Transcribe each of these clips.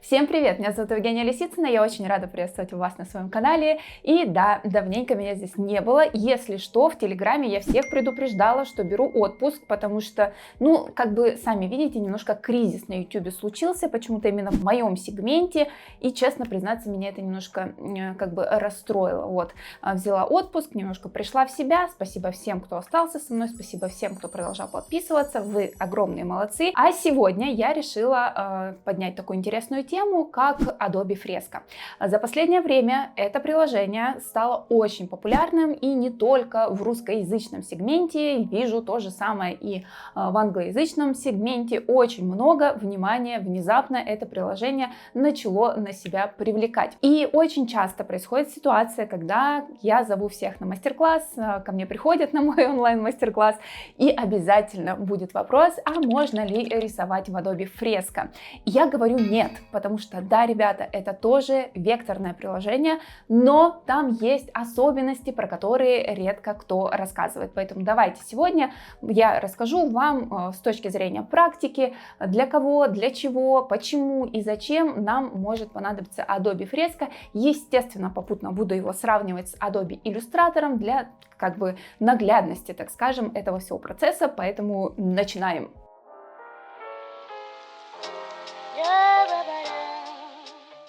Всем привет! Меня зовут Евгения Лисицына, я очень рада приветствовать вас на своем канале. И да, давненько меня здесь не было. Если что, в Телеграме я всех предупреждала, что беру отпуск, потому что, сами видите, немножко кризис на YouTube случился, почему-то именно в моем сегменте. И, честно признаться, меня это немножко расстроило. Вот, взяла отпуск, немножко пришла в себя. Спасибо всем, кто остался со мной, спасибо всем, кто продолжал подписываться. Вы огромные молодцы. А сегодня я решила поднять такую интересную тему, как Adobe Fresco. За последнее время это приложение стало очень популярным, и не только в русскоязычном сегменте. Вижу то же самое и в англоязычном сегменте. Очень много внимания внезапно это приложение начало на себя привлекать. И очень часто происходит ситуация, когда я зову всех на мастер-класс, ко мне приходят на мой онлайн-мастер-класс, и обязательно будет вопрос, а можно ли рисовать в Adobe Fresco? Я говорю нет, потому что да, ребята, это тоже векторное приложение, но там есть особенности, про которые редко кто рассказывает. Поэтому давайте сегодня я расскажу вам с точки зрения практики, для кого, для чего, почему и зачем нам может понадобиться Adobe Fresco. Естественно, попутно буду его сравнивать с Adobe Illustrator для наглядности, так скажем, этого всего процесса, поэтому начинаем.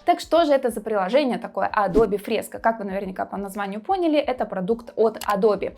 Так что же это за приложение такое Adobe Fresco? Как вы наверняка по названию поняли, это продукт от Adobe.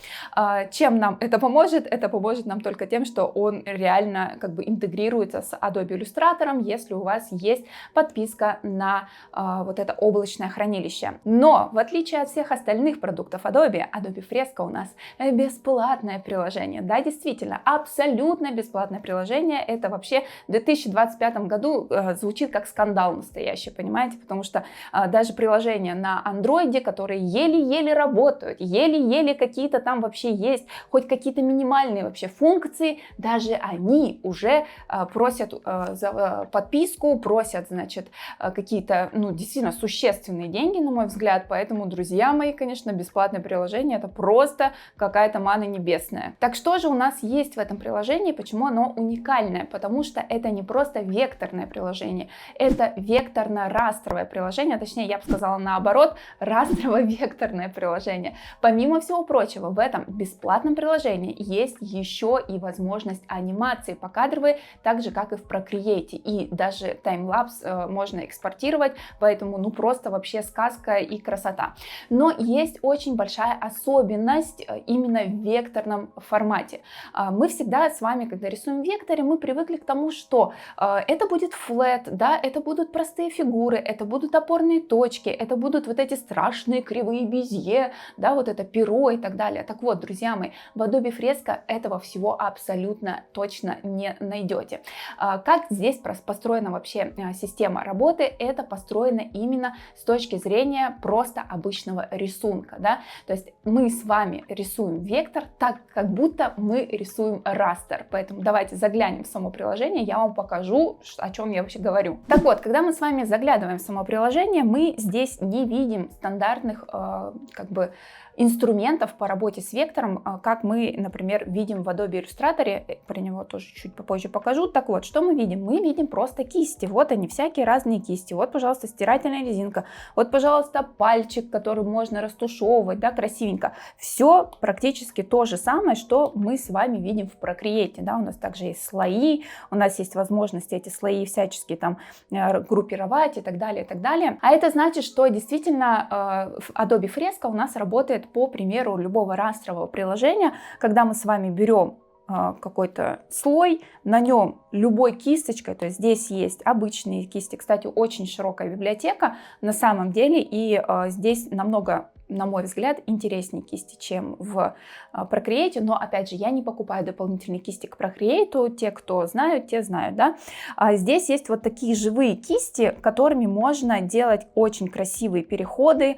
Чем нам это поможет? Это поможет нам только тем, что он реально интегрируется с Adobe Illustrator, если у вас есть подписка на вот это облачное хранилище. Но в отличие от всех остальных продуктов Adobe Fresco у нас бесплатное приложение. Да, действительно, абсолютно бесплатное приложение. Это вообще в 2025 году звучит как скандал настоящий, понимаете? Потому что даже приложения на андроиде, которые еле-еле работают, еле-еле какие-то там вообще есть, хоть какие-то минимальные вообще функции, даже они уже просят за подписку, просят, какие-то, действительно существенные деньги, на мой взгляд. Поэтому, друзья мои, конечно, бесплатное приложение — это просто какая-то манна небесная. Так что же у нас есть в этом приложении, почему оно уникальное? Потому что это не просто векторное приложение, это векторно-растровое приложение, точнее, я бы сказала наоборот, растрово-векторное приложение. Помимо всего прочего, в этом бесплатном приложении есть еще и возможность анимации покадровой, так же, как и в Procreate, и даже таймлапс можно экспортировать, поэтому, просто вообще сказка и красота. Но есть очень большая особенность именно в векторном формате. Мы всегда с вами, когда рисуем в векторе, мы привыкли к тому, что это будет flat, да, это будут простые фигуры, это будут опорные точки, это будут вот эти страшные кривые безье, да, вот это перо и так далее. Так вот, друзья мои, в Adobe Fresco этого всего абсолютно точно не найдете. Как здесь построена вообще система работы? Это построено именно с точки зрения просто обычного рисунка, да, то есть мы с вами рисуем вектор так, как будто мы рисуем растер. Поэтому давайте заглянем в само приложение, я вам покажу, о чем я вообще говорю. Так вот, когда мы с вами заглядываем в само приложение, мы здесь не видим стандартных инструментов по работе с вектором, как мы, например, видим в Adobe Illustrator, про него тоже чуть попозже покажу. Так вот, что мы видим? Мы видим просто кисти, вот они, всякие разные кисти. Вот, пожалуйста, стирательная резинка, вот, пожалуйста, пальчик, который можно растушевывать, да, красивенько. Все практически то же самое, что мы с вами видим в Procreate, да, у нас также есть слои, у нас есть возможность эти слои всячески там группировать и так далее, и так далее. А это значит, что действительно Adobe Fresco у нас работает по примеру любого растрового приложения, когда мы с вами берем какой-то слой, на нем любой кисточкой, то есть здесь есть обычные кисти, кстати, очень широкая библиотека на самом деле, и здесь намного, на мой взгляд, интереснее кисти, чем в Procreate, но опять же, я не покупаю дополнительные кисти к Procreate, те, кто знают, те знают, да. Здесь есть вот такие живые кисти, которыми можно делать очень красивые переходы,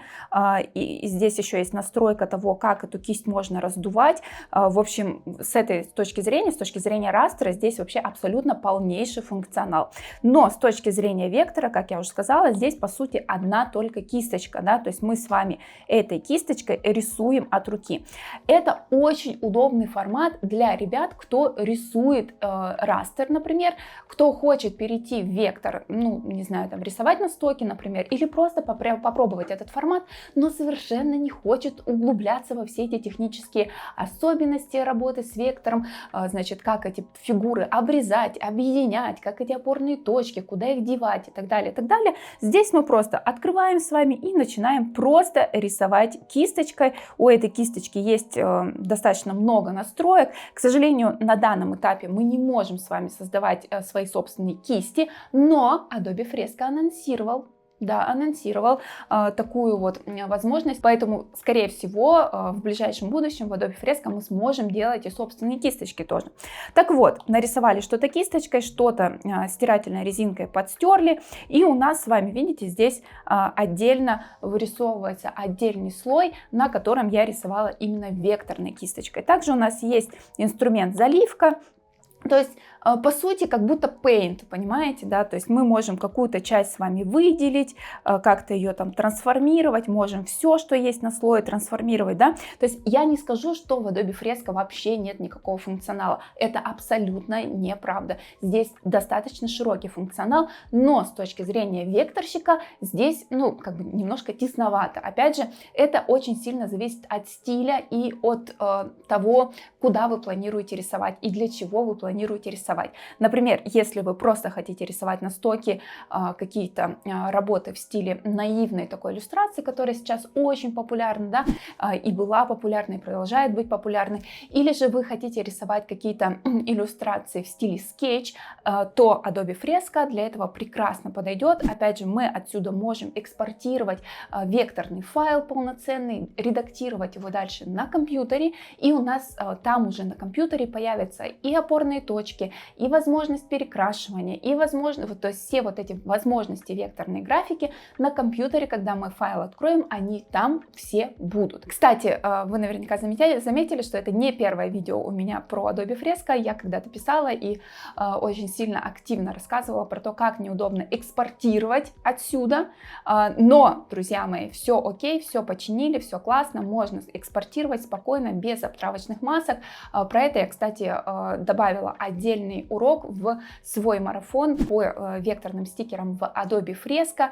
и здесь еще есть настройка того, как эту кисть можно раздувать. В общем, с этой точки зрения растера, здесь вообще абсолютно полнейший функционал. Но с точки зрения вектора, как я уже сказала, здесь по сути одна только кисточка, да, то есть мы с вами этой кисточкой рисуем от руки. Это очень удобный формат для ребят, кто рисует растер, например, кто хочет перейти в вектор, ну, не знаю, там, рисовать на стоке, например, или просто попробовать этот формат, но совершенно не хочет углубляться во все эти технические особенности работы с вектором, значит, как эти фигуры обрезать, объединять, как эти опорные точки, куда их девать и так далее, и так далее. Здесь мы просто открываем с вами и начинаем просто рисовать кисточкой. У этой кисточки есть достаточно много настроек. К сожалению, на данном этапе мы не можем с вами создавать свои собственные кисти, но Adobe Fresco анонсировал такую вот возможность, поэтому, скорее всего, в ближайшем будущем в Adobe Fresco мы сможем делать и собственные кисточки тоже. Так вот, нарисовали что-то кисточкой, что-то стирательной резинкой подстерли, и у нас с вами, видите, здесь отдельно вырисовывается отдельный слой, на котором я рисовала именно векторной кисточкой. Также у нас есть инструмент заливка. То есть, по сути, как будто paint, понимаете, да, то есть мы можем какую-то часть с вами выделить, как-то ее там трансформировать, можем все, что есть на слое, трансформировать, да, то есть я не скажу, что в Adobe Fresco вообще нет никакого функционала, это абсолютно неправда, здесь достаточно широкий функционал, но с точки зрения векторщика здесь, ну, как бы немножко тесновато, опять же, это очень сильно зависит от стиля и от того, куда вы планируете рисовать и для чего вы планируете рисовать. Например, если вы просто хотите рисовать на стоке какие-то работы в стиле наивной такой иллюстрации, которая сейчас очень популярна, да, и была популярной, и продолжает быть популярной, или же вы хотите рисовать какие-то иллюстрации в стиле скетч, то Adobe Fresco для этого прекрасно подойдет. Опять же, мы отсюда можем экспортировать векторный файл полноценный, редактировать его дальше на компьютере, и у нас там уже на компьютере появятся и опорные точки, и возможность перекрашивания, и возможность, то есть все вот эти возможности векторной графики на компьютере, когда мы файл откроем, они там все будут. Кстати, вы наверняка заметили, что это не первое видео у меня про Adobe Fresco. Я когда-то писала и очень сильно активно рассказывала про то, как неудобно экспортировать отсюда. Но, друзья мои, все окей, все починили, все классно, можно экспортировать спокойно, без обтравочных масок. Про это я, кстати, добавила отдельный урок в свой марафон по векторным стикерам в Adobe Fresco.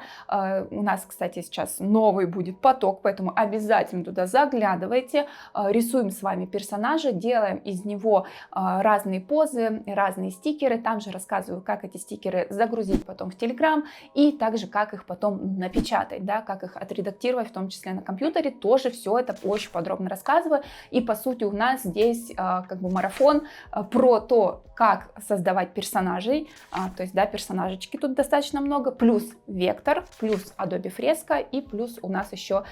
У нас, кстати, сейчас новый будет поток, поэтому обязательно туда заглядывайте. Рисуем с вами персонажа, делаем из него разные позы, разные стикеры. Там же рассказываю, как эти стикеры загрузить потом в Telegram и также как их потом напечатать, да, как их отредактировать, в том числе на компьютере. Тоже все это очень подробно рассказываю. И по сути у нас здесь как бы марафон про то, как создавать персонажей, то есть, да, персонажечки тут достаточно много, плюс вектор, плюс Adobe Fresco и плюс у нас еще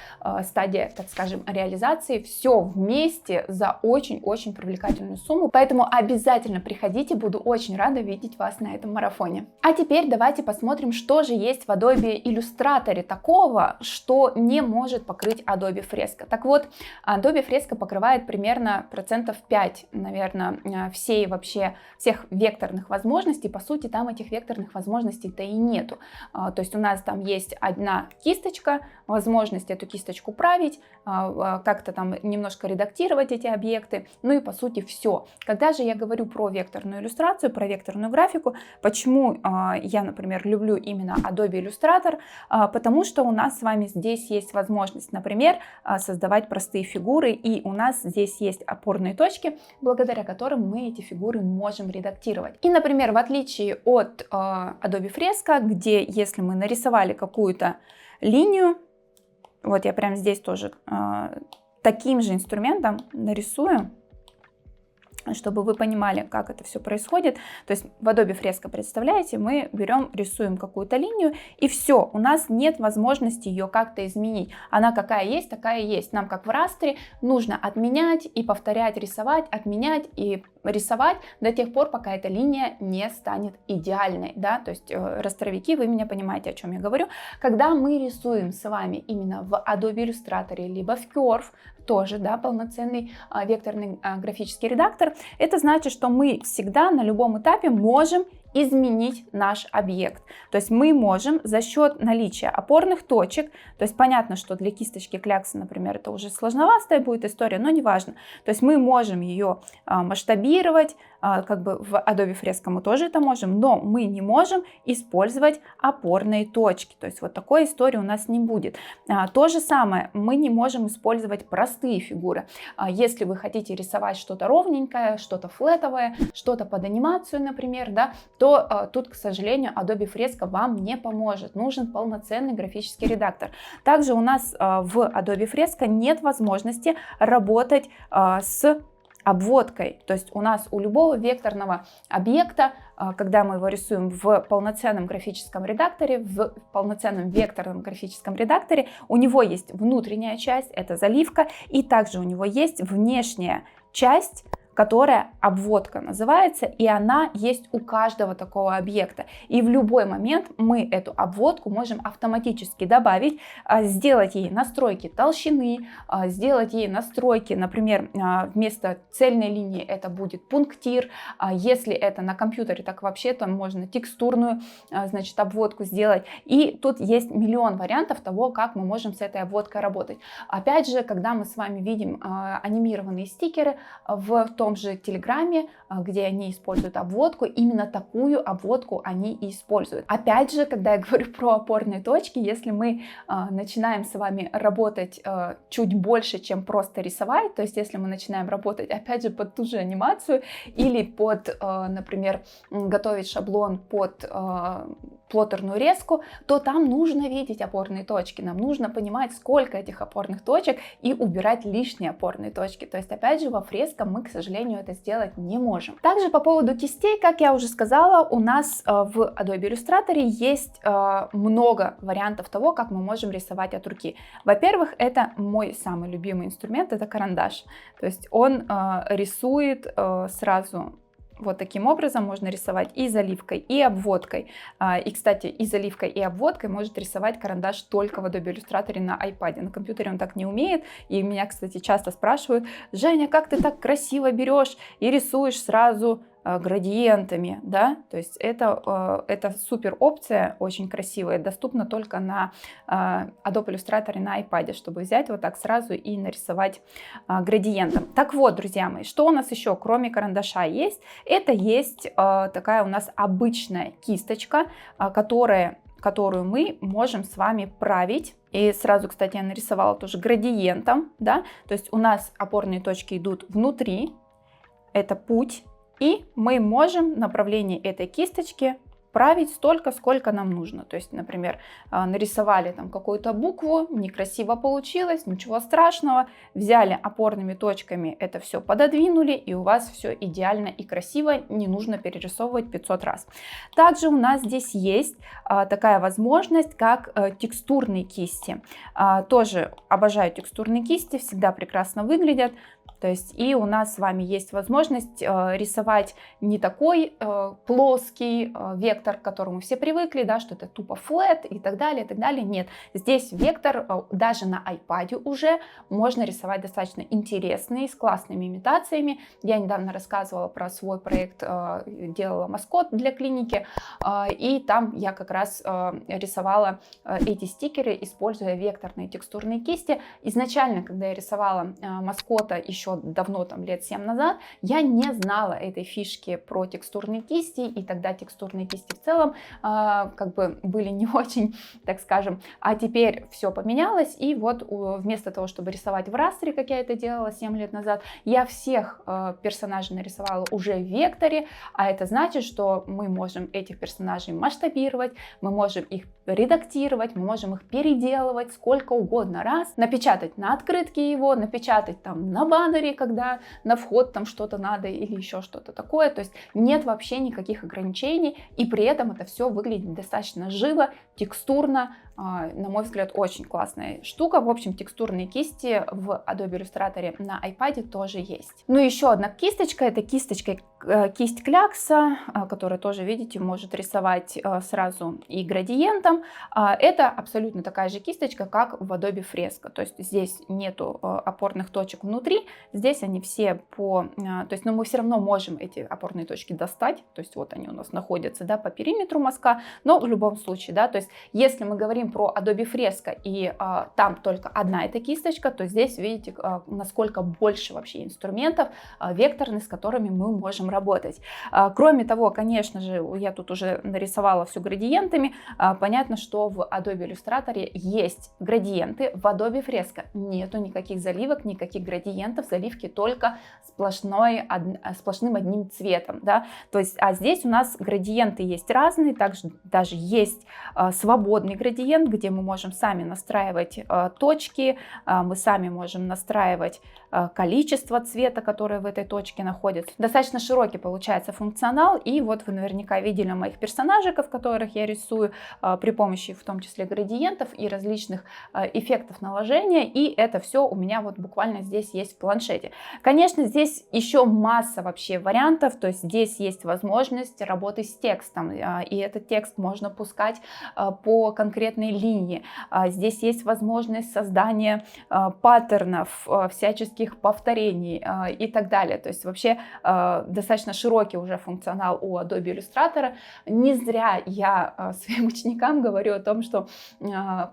стадия, так скажем, реализации. Все вместе за очень-очень привлекательную сумму, поэтому обязательно приходите, буду очень рада видеть вас на этом марафоне. А теперь давайте посмотрим, что же есть в Adobe Illustrator такого, что не может покрыть Adobe Fresco. Так вот, Adobe Fresco покрывает примерно 5%, наверное, всех векторных возможностей. По сути, там этих векторных возможностей-то и нету. То есть у нас там есть одна кисточка, возможность эту кисточку править, как-то там немножко редактировать эти объекты, ну и по сути все. Когда же я говорю про векторную иллюстрацию, про векторную графику, почему я, например, люблю именно Adobe Illustrator, потому что у нас с вами здесь есть возможность, например, создавать простые фигуры, и у нас здесь есть опорные точки, благодаря которым мы эти фигуры можем редактировать. И, например, в отличие от Adobe Fresco, где если мы нарисовали какую-то линию, вот я прямо здесь тоже таким же инструментом нарисую, чтобы вы понимали, как это все происходит. То есть в Adobe Fresco, представляете, мы берем, рисуем какую-то линию, и все, у нас нет возможности ее как-то изменить. Она какая есть, такая есть. Нам, как в растре, нужно отменять и повторять, рисовать, отменять и рисовать до тех пор, пока эта линия не станет идеальной, да, то есть растровики, вы меня понимаете, о чем я говорю. Когда мы рисуем с вами именно в Adobe Illustrator, либо в Curve, тоже, да, полноценный векторный графический редактор, это значит, что мы всегда на любом этапе можем изменить наш объект. То есть мы можем за счет наличия опорных точек, то есть понятно, что для кисточки кляксы, например, это уже сложноватая будет история, но неважно. То есть мы можем ее масштабировать, как бы в Adobe Fresco мы тоже это можем, но мы не можем использовать опорные точки. То есть вот такой истории у нас не будет. То же самое, мы не можем использовать простые фигуры. Если вы хотите рисовать что-то ровненькое, что-то флетовое, что-то под анимацию, например, да, то тут, к сожалению, Adobe Fresco вам не поможет. Нужен полноценный графический редактор. Также у нас в Adobe Fresco нет возможности работать с обводкой. То есть у нас у любого векторного объекта, когда мы его рисуем в полноценном графическом редакторе, в полноценном векторном графическом редакторе, у него есть внутренняя часть, это заливка, и также у него есть внешняя часть, которая обводка называется, и она есть у каждого такого объекта. И в любой момент мы эту обводку можем автоматически добавить, сделать ей настройки толщины, сделать ей настройки, например, вместо цельной линии это будет пунктир. Если это на компьютере, так вообще там можно текстурную, значит, обводку сделать. И тут есть миллион вариантов того, как мы можем с этой обводкой работать. Опять же, когда мы с вами видим анимированные стикеры в том же Телеграме, где они используют обводку, именно такую обводку они и используют. Опять же, когда я говорю про опорные точки, если мы начинаем с вами работать чуть больше, чем просто рисовать, то есть если мы начинаем работать, опять же, под ту же анимацию или под, например, готовить шаблон под плоттерную резку, то там нужно видеть опорные точки, нам нужно понимать, сколько этих опорных точек и убирать лишние опорные точки. То есть, опять же, во фреско мы, к сожалению, это сделать не можем. Также по поводу кистей, как я уже сказала, у нас в Adobe Illustrator есть много вариантов того, как мы можем рисовать от руки. Во-первых, это мой самый любимый инструмент, это карандаш. То есть он рисует сразу. Вот таким образом можно рисовать и заливкой, и обводкой. И, кстати, и заливкой, и обводкой может рисовать карандаш только в Adobe Illustrator на iPad. На компьютере он так не умеет. И меня, кстати, часто спрашивают: Женя, как ты так красиво берешь и рисуешь сразу градиентами, да, то есть это супер опция, очень красивая, доступна только на Adobe Illustrator на iPad, чтобы взять вот так сразу и нарисовать градиентом. Так вот, друзья мои, что у нас еще, кроме карандаша, есть? Это есть такая у нас обычная кисточка, которую мы можем с вами править. И сразу, кстати, я нарисовала тоже градиентом, да, то есть у нас опорные точки идут внутри, это путь. И мы можем направление этой кисточки править столько, сколько нам нужно. То есть, например, нарисовали там какую-то букву, некрасиво получилось, ничего страшного, взяли опорными точками, это все пододвинули, и у вас все идеально и красиво, не нужно перерисовывать 500 раз. Также у нас здесь есть такая возможность, как текстурные кисти. Тоже обожаю текстурные кисти, всегда прекрасно выглядят. То есть и у нас с вами есть возможность рисовать не такой плоский вектор, к которому все привыкли, да, что это тупо флэт и так далее, и так далее. Нет, здесь вектор даже на iPad уже можно рисовать достаточно интересный, с классными имитациями. Я недавно рассказывала про свой проект, делала маскот для клиники, и там я как раз рисовала эти стикеры, используя векторные текстурные кисти. Изначально, когда я рисовала маскота еще давно, там лет 7 назад, я не знала этой фишки про текстурные кисти, и тогда текстурные кисти в целом как бы были не очень, так скажем, а теперь все поменялось, и вот вместо того, чтобы рисовать в растре, как я это делала 7 лет назад, я всех персонажей нарисовала уже в векторе, а это значит, что мы можем этих персонажей масштабировать, мы можем их редактировать, мы можем их переделывать сколько угодно раз, напечатать на открытке его, напечатать там на баннере, когда на вход там что-то надо или еще что-то такое. То есть нет вообще никаких ограничений, и при этом это все выглядит достаточно живо, текстурно. На мой взгляд, очень классная штука. В общем, текстурные кисти в Adobe Illustrator на iPad тоже есть. Ну, еще одна кисточка, это кисть клякса, которая тоже, видите, может рисовать сразу и градиентом. цветом. Это абсолютно такая же кисточка, как в Adobe Fresco. То есть здесь нету опорных точек внутри, здесь они все то есть, но мы все равно можем эти опорные точки достать. То есть вот они у нас находятся, да, по периметру мазка, но в любом случае, да, то есть если мы говорим про Adobe Fresco и там только одна эта кисточка, то здесь видите, насколько больше вообще инструментов векторных, с которыми мы можем работать. Кроме того, конечно же, я тут уже нарисовала все градиентами. Понятно, что в Adobe Illustrator есть градиенты, в Adobe Fresco нету никаких заливок, никаких градиентов, заливки только сплошным одним цветом, да, то есть, а здесь у нас градиенты есть разные, также даже есть свободный градиент, где мы можем сами настраивать точки, мы сами можем настраивать количество цвета, которое в этой точке находится. Достаточно широкий получается функционал, и вот вы наверняка видели моих персонажиков, которых я рисую при помощи в том числе градиентов и различных эффектов наложения, и это все у меня вот буквально здесь есть в планшете. Конечно, здесь еще масса вообще вариантов, то есть здесь есть возможность работы с текстом, и этот текст можно пускать по конкретной линии. Здесь есть возможность создания паттернов, всяческих повторений и так далее. То есть вообще достаточно широкий уже функционал у Adobe Illustrator. Не зря я своим ученикам говорю о том, что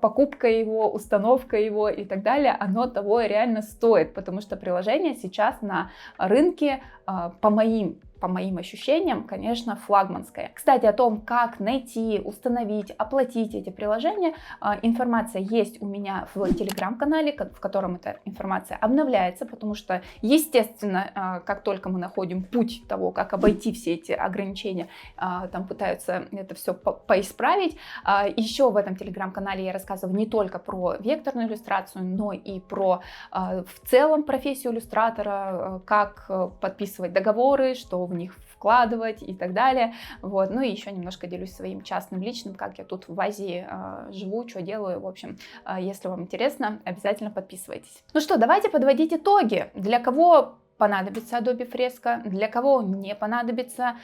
покупка его, установка его и так далее, оно того реально стоит, потому что приложение сейчас на рынке, по моим ощущениям, конечно, флагманская. Кстати, о том, как найти, установить, оплатить эти приложения, информация есть у меня в телеграм-канале, в котором эта информация обновляется, потому что, естественно, как только мы находим путь того, как обойти все эти ограничения, там пытаются это все поисправить. Еще в этом телеграм-канале я рассказываю не только про векторную иллюстрацию, но и про в целом профессию иллюстратора, как подписывать договоры, что в них вкладывать и так далее. Вот. Ну и еще немножко делюсь своим частным личным, как я тут в Азии живу, что делаю. В общем, если вам интересно, обязательно подписывайтесь. Ну что, давайте подводить итоги. Для кого понадобится Adobe Fresco, для кого не понадобится,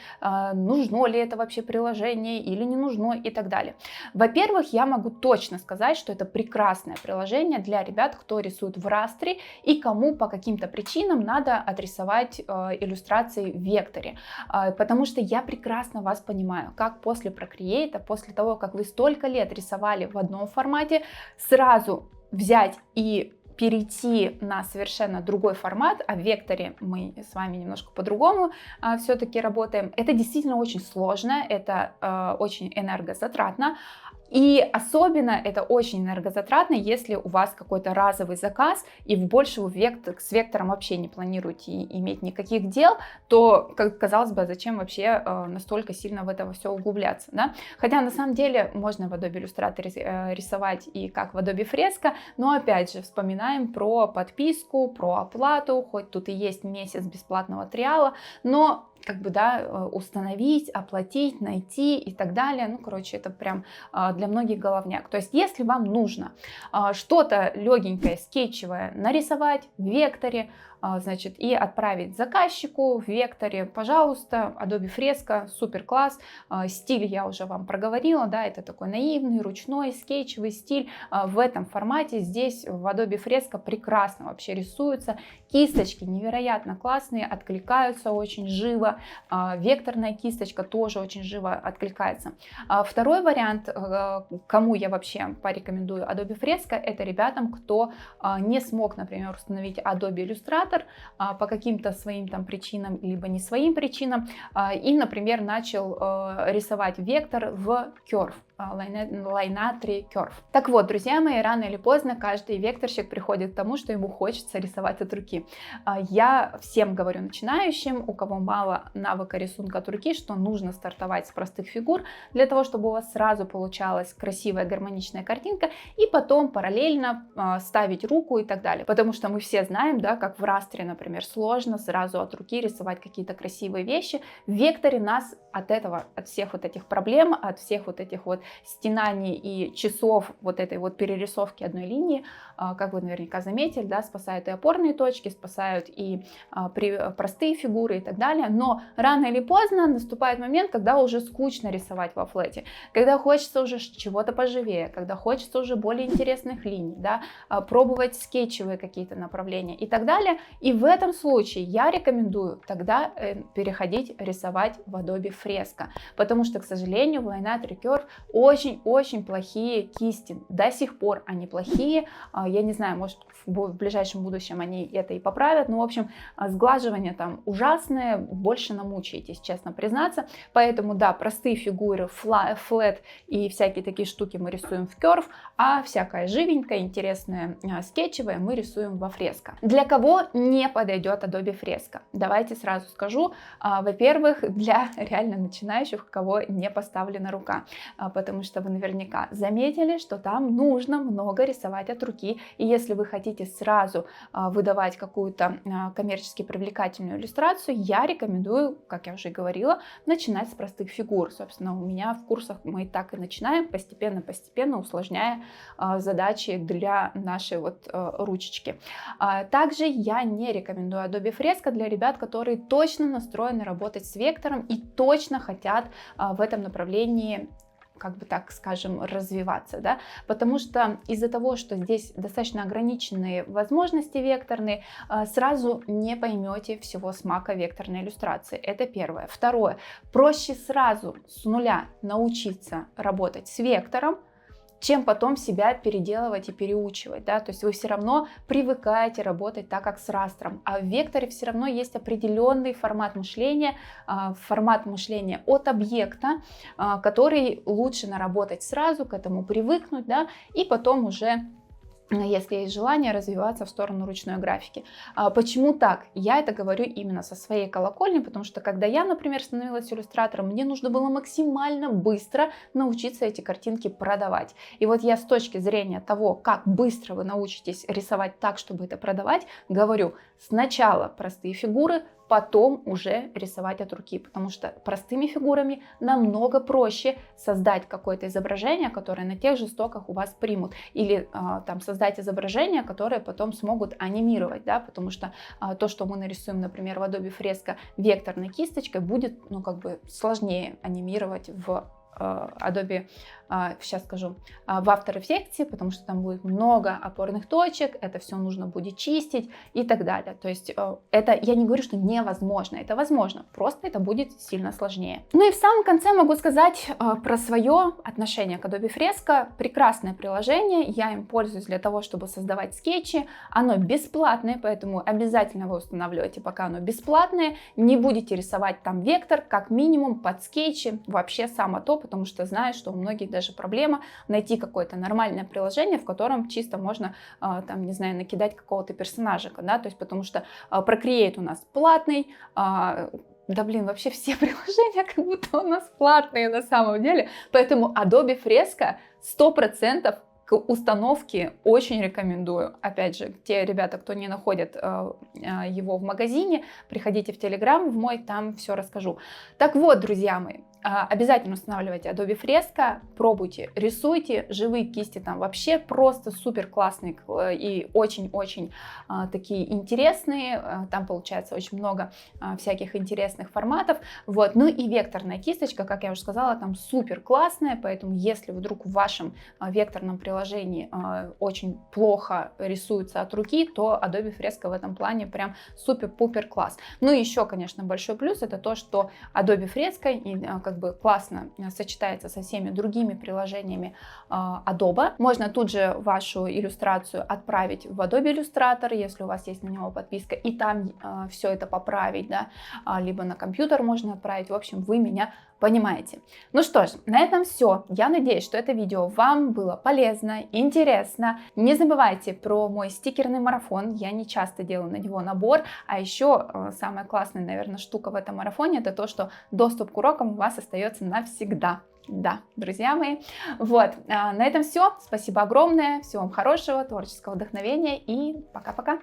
нужно ли это вообще приложение или не нужно и так далее. Во-первых, я могу точно сказать, что это прекрасное приложение для ребят, кто рисует в растре и кому по каким-то причинам надо отрисовать иллюстрации в векторе, потому что я прекрасно вас понимаю, как после Procreate, после того, как вы столько лет рисовали в одном формате, сразу взять и перейти на совершенно другой формат, а в векторе мы с вами немножко по-другому все-таки работаем. Это действительно очень сложно, это очень энергозатратно. И особенно это очень энергозатратно, если у вас какой-то разовый заказ, и вы больше с вектором вообще не планируете иметь никаких дел, то, казалось бы, зачем вообще настолько сильно в это все углубляться, да? Хотя на самом деле можно в Adobe Illustrator рисовать и как в Adobe Fresco, но опять же вспоминаем про подписку, про оплату, хоть тут и есть месяц бесплатного триала, но как бы, да, установить, оплатить, найти и так далее. Ну, короче, это прям для многих головняк. То есть, если вам нужно что-то легенькое, скетчевое нарисовать в векторе, значит, и отправить заказчику в векторе, пожалуйста, Adobe Fresco, супер класс. Стиль я уже вам проговорила, да, это такой наивный, ручной, скетчевый стиль. В этом формате здесь в Adobe Fresco прекрасно вообще рисуются. Кисточки невероятно классные, откликаются очень живо. Векторная кисточка тоже очень живо откликается. Второй вариант, кому я вообще порекомендую Adobe Fresco, это ребятам, кто не смог, например, установить Adobe Illustrator по каким-то своим там причинам, либо не своим причинам, и, например, начал рисовать вектор в Curve. Lineatry Curve. Так вот, друзья мои, рано или поздно каждый векторщик приходит к тому, что ему хочется рисовать от руки. Я всем говорю начинающим, у кого мало навыка рисунка от руки, что нужно стартовать с простых фигур для того, чтобы у вас сразу получалась красивая гармоничная картинка, и потом параллельно ставить руку и так далее. Потому что мы все знаем, да, как в растре, например, сложно сразу от руки рисовать какие-то красивые вещи. В векторе нас от этого, от всех вот этих проблем, от всех вот этих вот стенаний и часов вот этой вот перерисовки одной линии, как вы наверняка заметили, да, спасают и опорные точки, спасают и простые фигуры и так далее, но рано или поздно наступает момент, когда уже скучно рисовать во флете, когда хочется уже чего-то поживее, когда хочется уже более интересных линий, да, пробовать скетчевые какие-то направления и так далее. И в этом случае я рекомендую тогда переходить рисовать в Adobe Fresco, потому что, к сожалению, в Lineat Recurve очень-очень плохие кисти. До сих пор они плохие. Я не знаю, может в ближайшем будущем они это и поправят, но в общем сглаживание там ужасное, больше намучаетесь, честно признаться. Поэтому да, простые фигуры, флэт и всякие такие штуки мы рисуем в Curve, а всякое живенькое, интересное, скетчевое мы рисуем во Fresco. Для кого не подойдет Adobe Fresco? Давайте сразу скажу. Во-первых, для реально начинающих, у кого не поставлена рука, потому что вы наверняка заметили, что там нужно много рисовать от руки, и если вы хотите сразу выдавать какую-то коммерчески привлекательную иллюстрацию, я рекомендую, как я уже говорила, начинать с простых фигур. Собственно, у меня в курсах мы так и начинаем, постепенно усложняя задачи для нашей вот ручечки. Также я не рекомендую Adobe Fresco для ребят, которые точно настроены работать с вектором и точно хотят в этом направлении, как бы так скажем, развиваться, да, потому что из-за того, что здесь достаточно ограниченные возможности векторные, сразу не поймете всего смака векторной иллюстрации. Это первое. Второе. Проще сразу с нуля научиться работать с вектором, чем потом себя переделывать и переучивать, да, то есть вы все равно привыкаете работать так, как с растром, а в векторе все равно есть определенный формат мышления от объекта, который лучше наработать сразу, к этому привыкнуть, да, и потом уже, если есть желание, развиваться в сторону ручной графики. Почему так? Я это говорю именно со своей колокольни, потому что когда я, например, становилась иллюстратором, мне нужно было максимально быстро научиться эти картинки продавать. И вот я с точки зрения того, как быстро вы научитесь рисовать так, чтобы это продавать, говорю, сначала простые фигуры, потом уже рисовать от руки, потому что простыми фигурами намного проще создать какое-то изображение, которое на тех же стоках у вас примут, или там создать изображение, которое потом смогут анимировать, да, потому что то, что мы нарисуем, например, в Adobe Fresco векторной кисточкой, будет, ну, как бы сложнее анимировать в Adobe, сейчас скажу, в After Effects, потому что там будет много опорных точек, это все нужно будет чистить и так далее. То есть это, я не говорю, что невозможно, это возможно, просто это будет сильно сложнее. Ну и в самом конце могу сказать про свое отношение к Adobe Fresco. Прекрасное приложение, я им пользуюсь для того, чтобы создавать скетчи, оно бесплатное, поэтому обязательно вы устанавливаете, пока оно бесплатное, не будете рисовать там вектор, как минимум под скетчи, вообще само то, потому что знаю, что у многих даже проблема найти какое-то нормальное приложение, в котором чисто можно, там, не знаю, накидать какого-то персонажика, да, то есть потому что Procreate у нас платный, да блин, вообще все приложения как будто у нас платные на самом деле, поэтому Adobe Fresco 100% к установке очень рекомендую. Опять же, те ребята, кто не находит его в магазине, приходите в Telegram, в мой, там все расскажу. Так вот, друзья мои, обязательно устанавливайте Adobe Fresco, пробуйте, рисуйте, живые кисти там вообще просто супер классные и очень-очень такие интересные, там получается очень много всяких интересных форматов, вот, ну и векторная кисточка, как я уже сказала, там супер классная, поэтому если вдруг в вашем векторном приложении очень плохо рисуется от руки, то Adobe Fresco в этом плане прям супер-пупер класс. Ну и еще, конечно, большой плюс это то, что Adobe Fresco как бы классно сочетается со всеми другими приложениями Adobe. Можно тут же вашу иллюстрацию отправить в Adobe Illustrator, если у вас есть на него подписка, и там все это поправить, да, либо на компьютер можно отправить. В общем, вы меня понимаете. Ну что ж, на этом все. Я надеюсь, что это видео вам было полезно, интересно. Не забывайте про мой стикерный марафон. Я не часто делаю на него набор. А еще самая классная, наверное, штука в этом марафоне, это то, что доступ к урокам у вас остается навсегда. Да, друзья мои. Вот, на этом все. Спасибо огромное. Всего вам хорошего, творческого вдохновения и пока-пока.